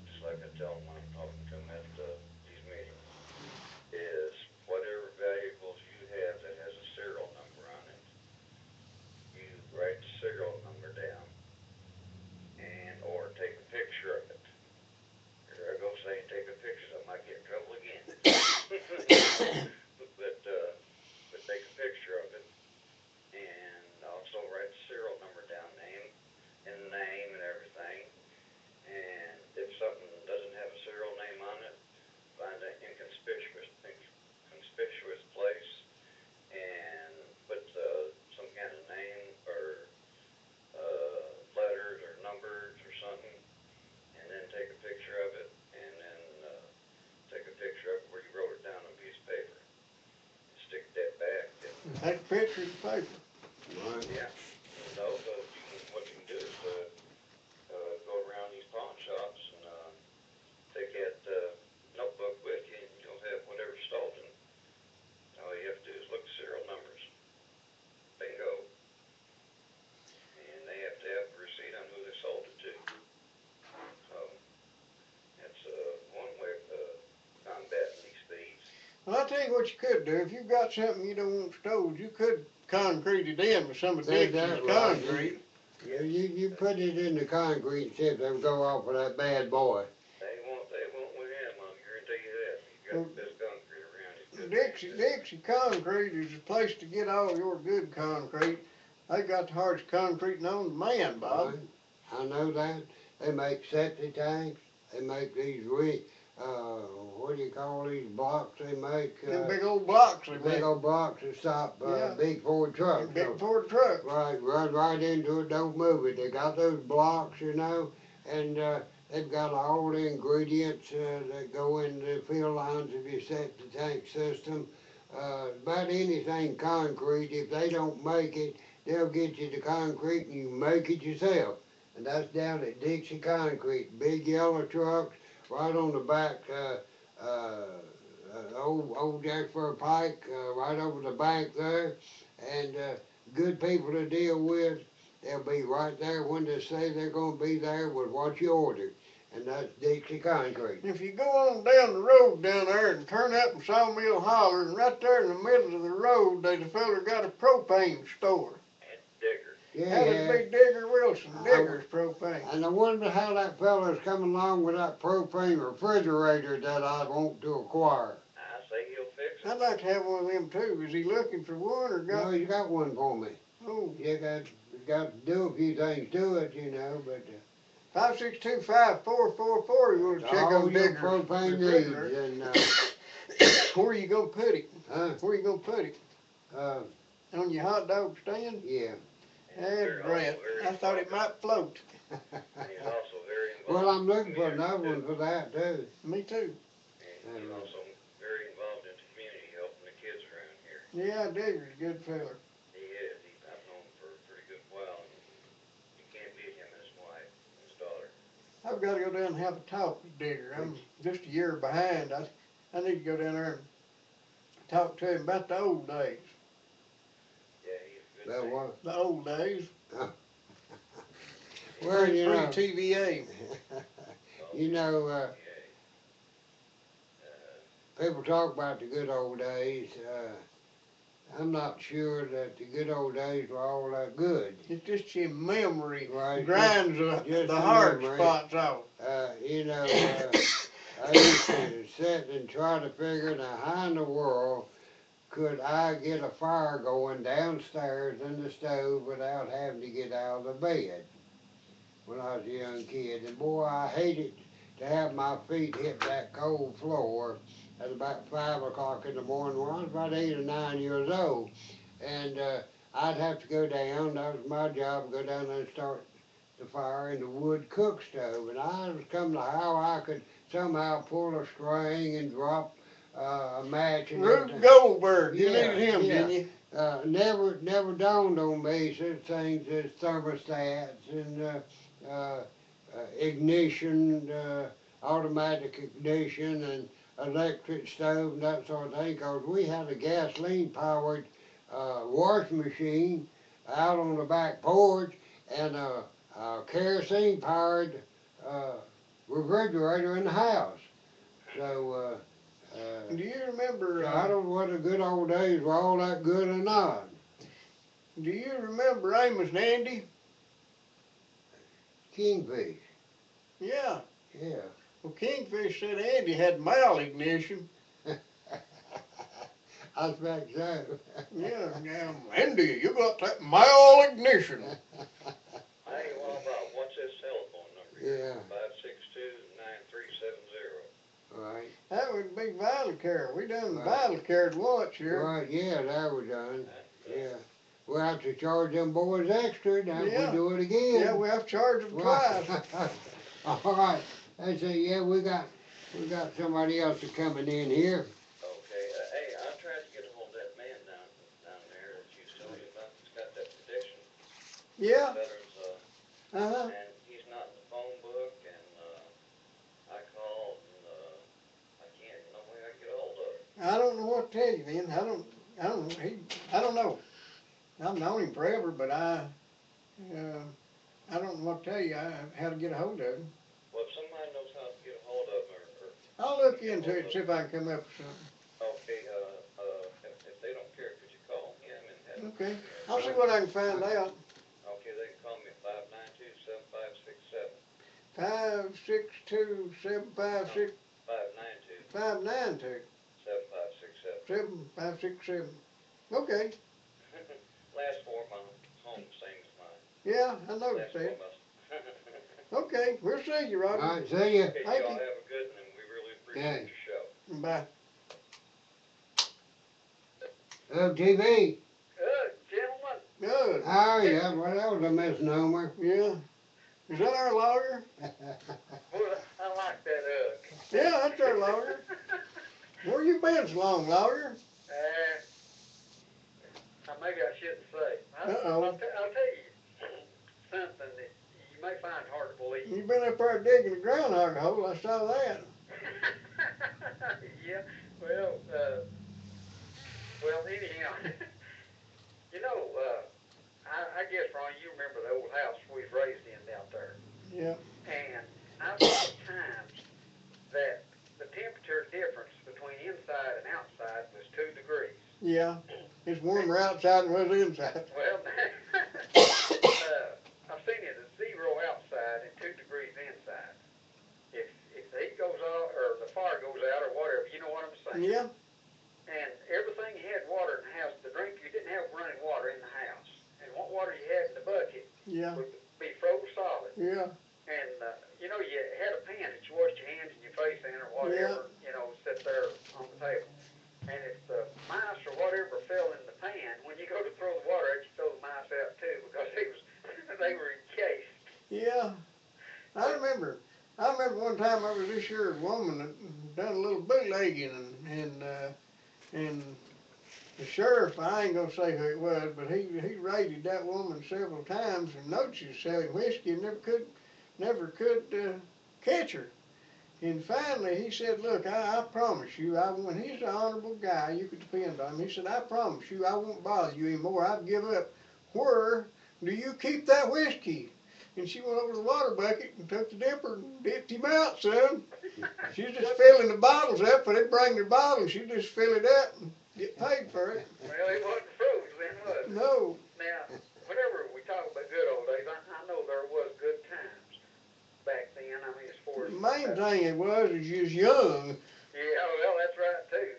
just like I tell them when I'm talking to them at these meetings, is whatever valuables you have that has a serial number on it, you write the serial number down and or take a picture of it. Here I go saying take a picture, I might get in trouble again. but take a picture of it and also write the serial number down, name and everything. And if something doesn't have a serial name on it, find an inconspicuous place and put some kind of name or letters or numbers or something, and then take a picture of it, and then take a picture of it where you wrote it down on a piece of paper. Stick that back. And, Take a picture of the paper. Right. yeah. And also, what you can do is go around these pawn shops and take that notebook with you, and you'll have whatever stolen. All you have to do is look at serial numbers. Bingo. And they have to have a receipt on who they sold it to. So that's one way of combating these thieves. Well, I'll tell you what you could do. If you've got something you don't want stole, you could concrete it in with some of Say Dixie's that right. concrete. Yeah, you put it in the concrete and see if they'll go off with that bad boy. They won't with him, I'll guarantee you that. He's got the best concrete around. He's good. Dixie Concrete is the place to get all your good concrete. They got the hardest concrete known to man, Bob. Right. I know that. They make septic tanks. They make these what do you call these blocks they make? Them big old blocks they Big make. old blocks that stop Yeah. big Ford trucks. Big So, Ford trucks. right, run right into it, don't move it. They got those blocks, and they've got all the ingredients that go in the field lines of your septic tank system. About anything concrete, if they don't make it, they'll get you the concrete and you make it yourself. And that's down at Dixie Concrete, big yellow trucks, right on the back, old Jacksboro Pike, right over the bank there. And good people to deal with. They'll be right there when they say they're going to be there with what you ordered. And that's Dixie Concrete. If you go on down the road down there and turn up in Sawmill Holler, and right there in the middle of the road, there's a fella got a propane store. And Digger. That'd be Digger Wilson, Digger's propane. And I wonder how that fella's coming along with that propane refrigerator that I want to acquire. I say he'll fix it. I'd like to have one of them too. Is he looking for one or No, got? you got one for me. Oh, You got to do a few things to it, you know, but 5625444. You want to check all on your Digger's propane refrigerator? needs and Where you gonna put it? huh? Where you gonna put it? On your hot dog stand? Yeah. That's great. I thought it might float. And he's also very involved. Well, I'm looking for another one for that too. Me too. And he's also very involved in the community, helping the kids around here. Yeah, Digger's a good fella. He is. I've known him for a pretty good while. And you can't beat him and his wife and his daughter. I've got to go down and have a talk with Digger. I'm just a year behind. I need to go down there and talk to him about the old days. Yeah, he's a good That man. was. The old days. Well, you know, Pre-TVA. you know, Yeah. people talk about the good old days. I'm not sure that the good old days were all that good. It's just your memory Right. grinds just the the hard memory. spots off. You know, I used to sit and try to figure out how in the world could I get a fire going downstairs in the stove without having to get out of the bed when I was a young kid. And boy, I hated to have my feet hit that cold floor at about 5 o'clock in the morning when I was about 8 or 9 years old. And I'd have to go down, that was my job, go down there and start the fire in the wood cook stove. And I was coming to how I could somehow pull a string and drop a match and Rube everything. Goldberg, you Yeah, needed him, yeah. didn't you? Never dawned on me such things as thermostats and ignition, automatic ignition and electric stove and that sort of thing, because we had a gasoline powered wash machine out on the back porch and a kerosene powered refrigerator in the house. So Do you remember? I don't know whether the good old days were all that good or not. Do you remember Amos and Andy? Kingfish, Yeah. yeah. Well, Kingfish said Andy had malignition. I expect so. Yeah, Andy, you got that malignition. Hey, well, Bob, what's his telephone number? Yeah. 562-9370. Right, That would be Vital Care. We done Right. Vital Care once here. right, yeah, that was done, yeah. We'll have to charge them boys extra now if Yeah. we do it again. Yeah, we have to charge them twice. All right, I say, yeah, we got somebody else coming in here. Okay, hey, I tried to get a hold of that man down there that you was telling me about that's got that petition. Yeah. Veterans, Uh-huh. and he's not in the phone book, and I called, and I can't, no way I can get a hold of him. I don't know what to tell you, man. I don't know. I've known him forever, but I don't know what to tell you. How to get a hold of him. Well, if somebody knows how to get a hold of him, or I'll look into it and see if I can come up with something. okay, if they don't care, could you call him and have him? Okay. I'll see what I can find out. Okay, they can call me at 592-7567. 562-756 592 592-7567. 7567. Okay. Last four of my home, same as mine. Yeah, I Last noticed four that. of my. Okay, we'll see you, All Roger. right, see ya. Okay, Thank y'all you. have a good one, and we really appreciate Okay. your show. Bye. TV. Good, gentlemen. Good. Oh, yeah, well, that was a misnomer. Yeah. Is that our lawyer? Well, I like that Yeah, that's our lawyer. Where you been so long, lawyer? Maybe I shouldn't say. Uh-oh. I'll tell you something that you may find hard to believe. You been up there digging the groundhog hole, I saw that. Yeah, well, anyhow, you know, I guess, Ron, you remember the old house we was raised in out there. Yeah. And I've heard times that the temperature difference between inside and outside was 2 degrees. Yeah. It's warmer outside than it was inside. Well, I've seen it at 0 outside and 2 degrees inside. If the heat goes out or the fire goes out or whatever, you know what I'm saying? Yeah. And everything you had water in the house, the drink you didn't have running water in the house, and what water you had in the bucket Yeah. would be froze solid. Yeah. And you know, you had a pan that you washed your hands and your face in or whatever, you know, sit there on the table. And if the mice or whatever fell in the pan, when you go to throw the water out, you throw the mice out too because they were encased. Yeah. I remember one time I was this here woman that done a little bootlegging and the sheriff, I ain't gonna say who it was, but he raided that woman several times and noticed she was selling whiskey and never could catch her. And finally he said, look, I promise you, when he's an honorable guy, you could depend on him. He said, I promise you, I won't bother you anymore. I've give up. Where do you keep that whiskey? And she went over to the water bucket and took the dipper and dipped him out, son. She was just filling the bottles up, but they bring their bottles, she just fill it up and get paid for it. Well, it wasn't froze then, was it? No. Now, whenever we talk about good old days, I know there was good times back then. I mean, as far as... The main thing it was is you was young. Yeah, well, that's right, too.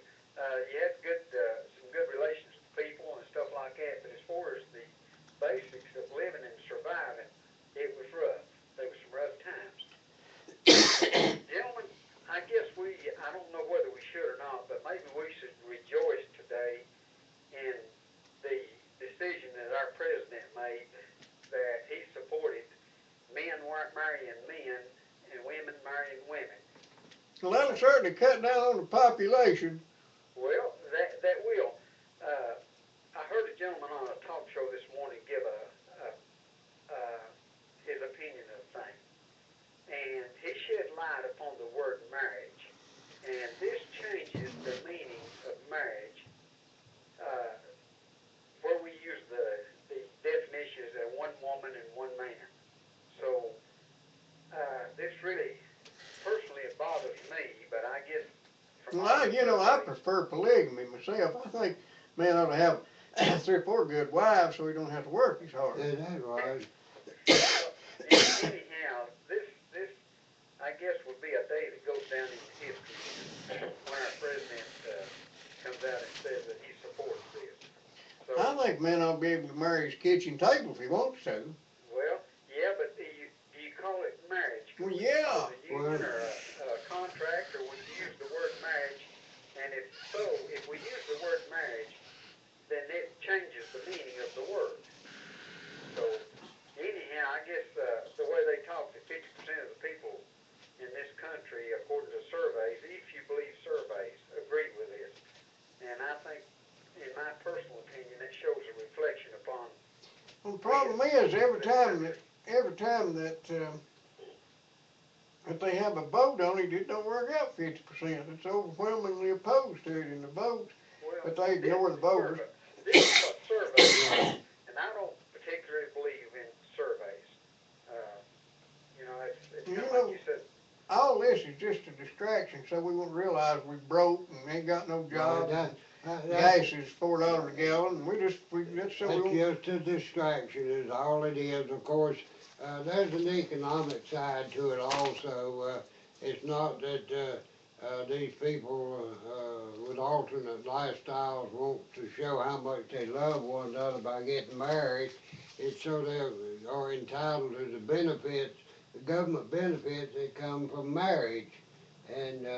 You had some good relations with people and stuff like that, but as far as the basics of living and surviving, it was rough. There were some rough times. Gentlemen, I guess I don't know whether we should or not, but maybe we should rejoice today in the decision that our president made that he supported men weren't marrying men and women marrying women. Well, that'll certainly cut down on the population. Well, that will. I heard a gentleman on a talk show this morning give his opinion of things, and he shed light upon the word marriage, and this changes the meaning of marriage, where we use the definitions of one woman and one man. So this really, personally, it bothers me, but I guess Well, I prefer polygamy myself. I think man ought to have 3 or 4 good wives so he don't have to work as hard. Yeah, that's right. Anyhow, this I guess would be a day that goes down into history when our president comes out and says that he supports this. So, I think man ought to be able to marry his kitchen table if he wants to. well, yeah, but do you call it marriage? Well, yeah. A union or a contract, or would you use the word marriage? And if so, if we use the word marriage, then it changes the meaning of the word. So, anyhow, I guess the way they talk to 50% of the people in this country, according to surveys, if you believe surveys, agree with this. And I think, in my personal opinion, it shows a reflection upon... Well, the problem is every time that if they have a vote on it, it don't work out 50%. It's overwhelmingly opposed to it in the vote, but they ignore the voters. This is what surveys, and I don't particularly believe in surveys. It's kind of like you said. All this is just a distraction so we won't realize we broke and ain't got no job. Gas is $4 a gallon, and that's so we won't... Just a distraction is all it is. Of course, there's an economic side to it also. It's not that these people with alternate lifestyles want to show how much they love one another by getting married. It's so they are entitled to the benefits, the government benefits that come from marriage. And,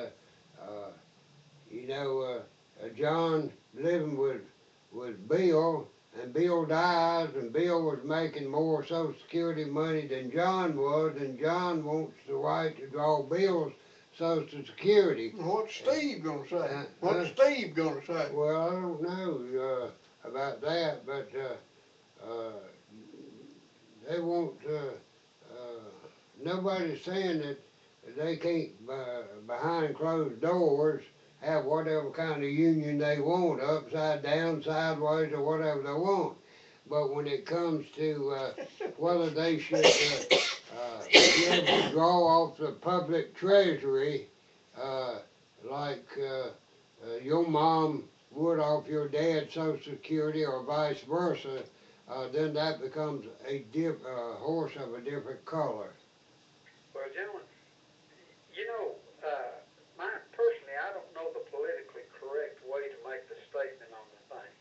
John living with Bill, and Bill dies, and Bill was making more Social Security money than John was, and John wants the right to draw Bill's Social Security. What's Steve gonna say? Uh, What's Steve gonna say? Well, I don't know about that, but they won't. Nobody's saying that they can't, behind closed doors, have whatever kind of union they want, upside down, sideways, or whatever they want. But when it comes to whether they should be able to draw off the public treasury, like your mom would off your dad's Social Security or vice versa, then that becomes a horse of a different color. Well, gentlemen, you know, personally, I don't know the politically correct way to make the statement on the thing,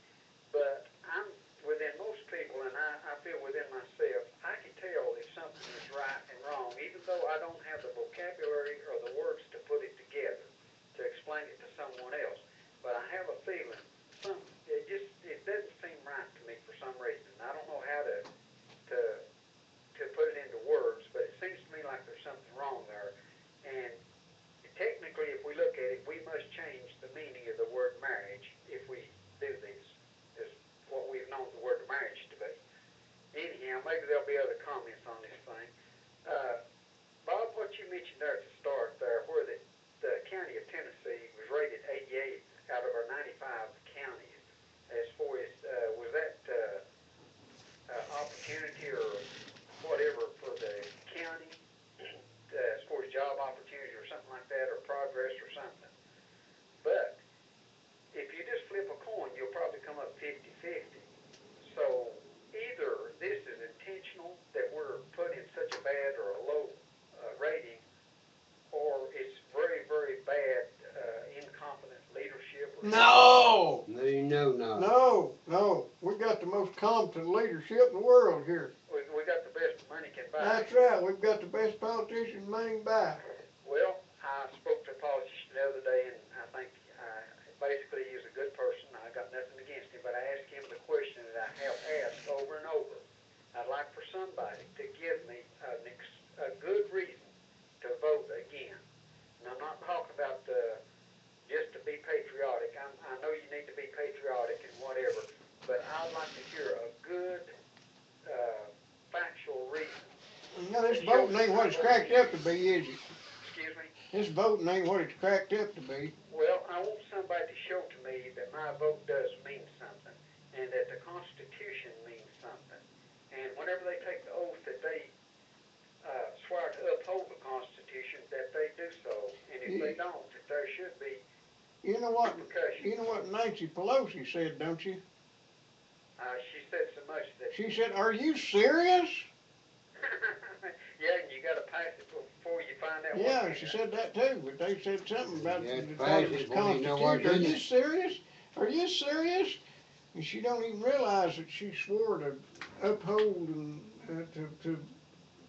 but I'm within most people, and I feel within myself, I can tell if something is right and wrong, even though I don't have the vocabulary or the words to put it together, to explain it to someone else. But I have a feeling, it doesn't seem right to me for some reason. I don't know how to put it into words, but it seems to me like there's something wrong there. And technically, if we look at it, we must change the meaning of the word marriage if we do this, is what we've known the word marriage to be. Anyhow, maybe there'll be other comments on this thing. Bob, what you mentioned there at the start there, where the county of Tennessee was rated 88 out of our 95 counties, as far as, was that opportunity or whatever for the county, as far as job opportunities or something like that, or progress or something. But if you just flip a coin, you'll probably come up 50-50. So either this is intentional, that we're put in such a bad or a low rating, or it's very, very bad incompetent leadership. Or No! No. We got the most competent leadership in the world here. We got the best money can buy. That's right. We've got the best politician money can buy. Well, I spoke to a politician the other day, and I think basically he was a good person. I got nothing against him, but I asked him the question that I have asked over and over. I'd like for somebody to give me a good reason to vote again. And I'm not talking about just to be patriotic. I know you need to be patriotic and whatever, but I'd like to hear a good factual reason. Now, this voting ain't what it's cracked up to be, is it? Excuse me? This voting ain't what it's cracked up to be. Well, I want somebody to show to me that my vote does mean something, and that the Constitution means something. And whenever they take the oath that they swear to uphold the Constitution, that they do so. And if they don't, that there should be You know what? repercussions. You know what Nancy Pelosi said, don't you? She said so much that... She said, "Are you serious?" Yeah, and you got to pass it before you find out. Yeah, she said that too. But they said something about Yeah, the pass it before you know what's Constitution. Are in you it. serious? Are you serious? And she don't even realize that she swore to uphold and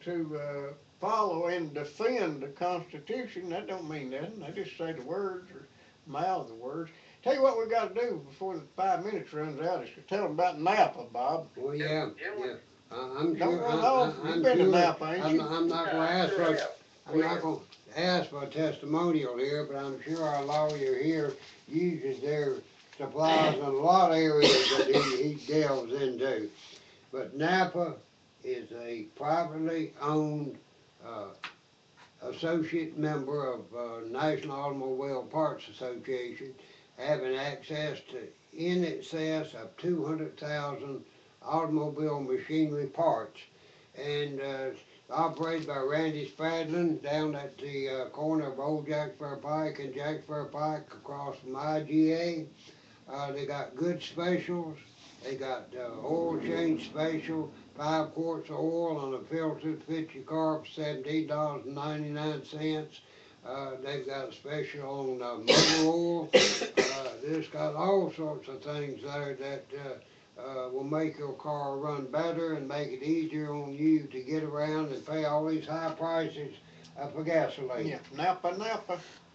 to follow and defend the Constitution. That don't mean nothing. They just say the words or mouth the words. Tell you what we got to do before the 5 minutes runs out is to tell them about Napa, Bob. Well, yeah. I'm Don't sure. run off. You've been to Napa, ain't you? I'm not going to ask for. I'm not going to ask for a testimonial here, but I'm sure our lawyer here uses their supplies in a lot of areas that he delves into. But Napa is a privately owned associate member of National Automobile Parts Association, having access to in excess of 200,000 automobile machinery parts, and operated by Randy Spadlin down at the corner of Old Jacksboro Pike and Jacksboro Pike across from IGA. They got good specials. They got oil change special, 5 quarts of oil on a filter to fit your car for $17.99. They've got a special on motor oil. They've got all sorts of things there that will make your car run better and make it easier on you to get around and pay all these high prices for gasoline. Yeah, Napa.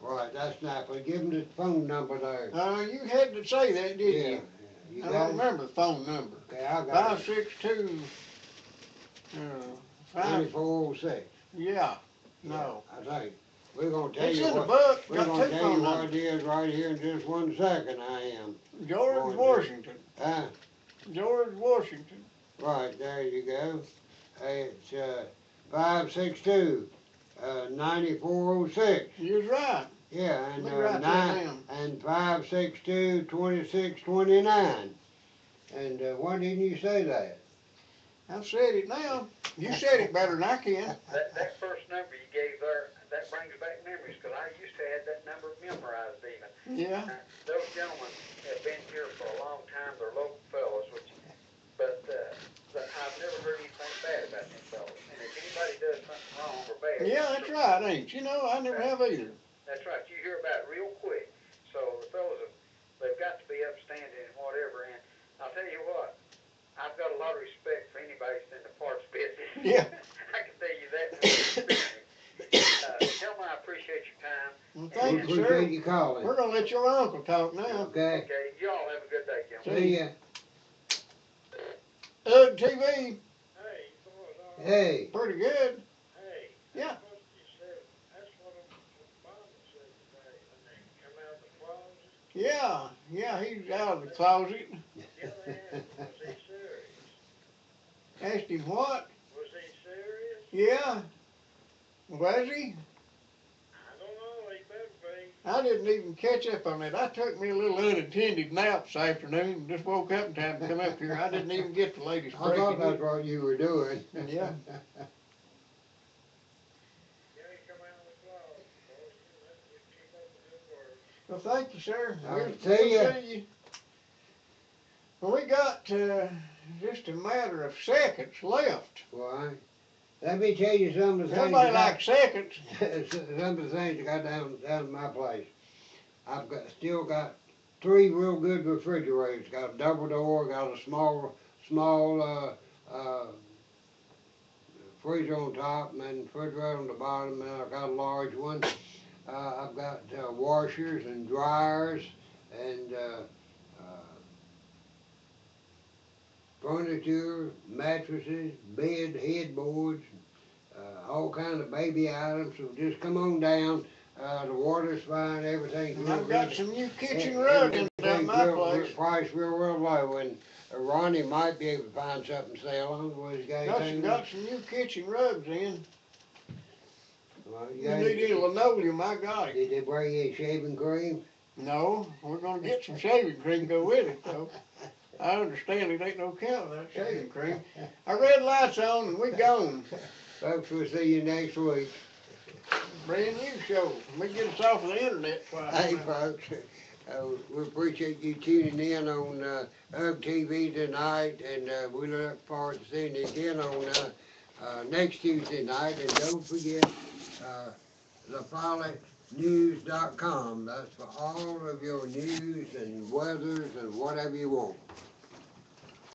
Right, that's Napa. Give them the phone number there. You had to say that, didn't Yeah. you? You I got don't it? remember the phone number. Okay, I got 562, it. 5, 2406. yeah, no. I think. We're gonna tell It's you in the what, book, we're got gonna two tell phone you what numbers. it is right here in just 1 second, I am. George Going to- Washington, Huh? George Washington. Right, there you go. It's, 562, 9406. You're right. Yeah, and, Let me write that nine, down. and 562, 2629. And, why didn't you say that? I've said it now. You said it better than I can. That first number you gave there, that brings back memories, because I used to have that number memorized even. Yeah. Those gentlemen have been here for a long time, they're local fellows, but I've never heard anything bad about them fellows. And if anybody does something wrong or bad. Yeah, that's right, ain't you? Know, I never have either. That's right, you hear about it real quick. So the fellows, they've got to be upstanding and whatever, and I'll tell you what, I've got a lot of respect for anybody that's in the parts business. Yeah. I can tell you that from experience. Tell me I appreciate your time. Well, We thank you, sir. appreciate you calling. We're gonna let your uncle talk now. Okay? Okay, you all have a good day, gentlemen. See ya. TV, Hey, boys, all right. Hey. pretty good. Hey. Yeah. That's what you said, that's what Mama said today, when they come out of the closet. Yeah, he's out of the closet. Jill asked him, was he serious? Asked him what? Was he serious? Yeah. Was he? I don't know, he better be. I didn't even catch up on it. I took me a little unattended nap this afternoon and just woke up in time to come up here. I didn't even get the latest I thought breaking that's news. what you were doing. Yeah. Yeah, he come out of the closet, boys, you keep up the good work. Well, thank you, sir. I'll We'll see ya. see you. Well, we got just a matter of seconds left. Why? Let me tell you some of the things. Everybody that I- likes seconds. Some of the things I got down at my place. I've still got 3 real good refrigerators. Got a double door, got a small freezer on top, and then refrigerator on the bottom, and I've got a large one. I've got washers and dryers and furniture, mattresses, bed, headboards, all kind of baby items. So just come on down. The water's fine, everything's And real I've got good. some new kitchen rugs down my place. Price real low, and Ronnie might be able to find something to sell on. Was he got anything? Got some new kitchen rugs in. Well, You need any linoleum, I got it. Did they bring you any shaving cream? No, we're gonna get some shaving cream to go with it though. I understand it ain't no count without shaving cream. Our red light's on and we gone. Folks, we'll see you next week. Brand new show. Let me get us off of the internet. Hey, folks, we appreciate you tuning in on UGTV tonight, and we look forward to seeing you again on next Tuesday night. And don't forget thepilotnews.com. That's for all of your news and weathers and whatever you want.